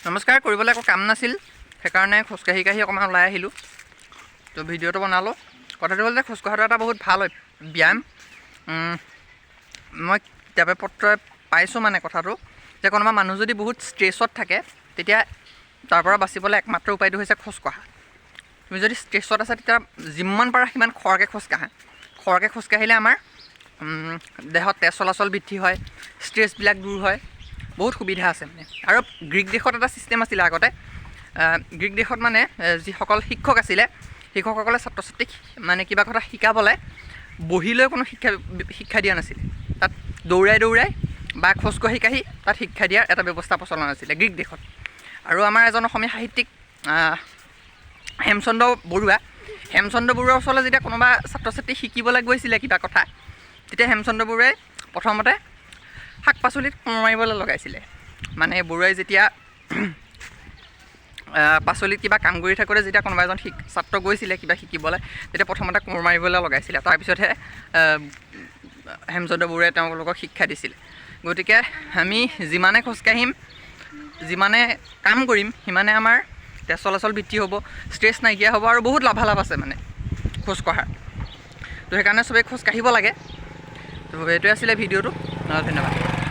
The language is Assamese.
নমস্কাৰ কৰিবলৈ একো কাম নাছিল সেইকাৰণে খোজকাঢ়ি কাঢ়ি অকণমান ওলাই আহিলোঁ তো ভিডিঅ'টো বনালোঁ কথাটো হ'ল যে খোজকঢ়াটো এটা বহুত ভাল ব্যায়াম মই কিতাপে পত্ৰই পাইছোঁ মানে কথাটো যে কোনোবা মানুহ যদি বহুত ষ্ট্ৰেছত থাকে তেতিয়া তাৰ পৰা বাচিবলৈ একমাত্ৰ উপায়টো হৈছে খোজকঢ়া তুমি যদি ষ্ট্ৰেছত আছা তেতিয়া যিমান পাৰা সিমান খৰকৈ খোজকাঢ়িলে আমাৰ দেহত তেজ চলাচল বৃদ্ধি হয় ষ্ট্ৰেছবিলাক দূৰ হয় বহুত সুবিধা আছে মানে আৰু গ্ৰীক দেশত এটা ছিষ্টেম আছিলে আগতে গ্ৰীক দেশত মানে যিসকল শিক্ষক আছিলে শিক্ষকসকলে ছাত্ৰ ছাত্ৰীক মানে কিবা কথা শিকাবলৈ বহি লৈ কোনো শিক্ষা দিয়া নাছিলে তাত দৌৰাই বা খোজকাঢ়ি কাঢ়ি তাত শিক্ষা দিয়াৰ এটা ব্যৱস্থা প্ৰচলন আছিলে গ্ৰীক দেশত আৰু আমাৰ এজন অসমীয়া সাহিত্যিক হেমচন্দ্ৰ বৰুৱাৰ ওচৰলৈ যেতিয়া কোনোবা ছাত্ৰ ছাত্ৰী শিকিবলৈ গৈছিলে কিবা কথা তেতিয়া হেমচন্দ্ৰ বৰুৱাই প্ৰথমতে শাক পাচলিত কোৰ মাৰিবলৈ লগাইছিলে মানে বৰুৱাই যেতিয়া পাচলিত কিবা কাম কৰি থাকোঁতে যেতিয়া কোনোবা এজন ছাত্ৰ গৈছিলে কিবা শিকিবলৈ তেতিয়া প্ৰথমতে কোৰ মাৰিবলৈ লগাইছিলে তাৰপিছতহে হেমচন্দ্ৰ বৰুৱাই তেওঁলোকক শিক্ষা দিছিলে গতিকে আমি যিমানে খোজকাঢ়িম যিমানে কাম কৰিম সিমানে আমাৰ তেজ চলাচল বৃদ্ধি হ'ব ষ্ট্ৰেছ নাইকিয়া হ'ব আৰু বহুত লাভালাভ আছে মানে খোজকঢ়াৰ তো সেইকাৰণে চবেই খোজকাঢ়িব লাগে তো এইটোৱে আছিলে ভিডিঅ'টো ধন্যবাদ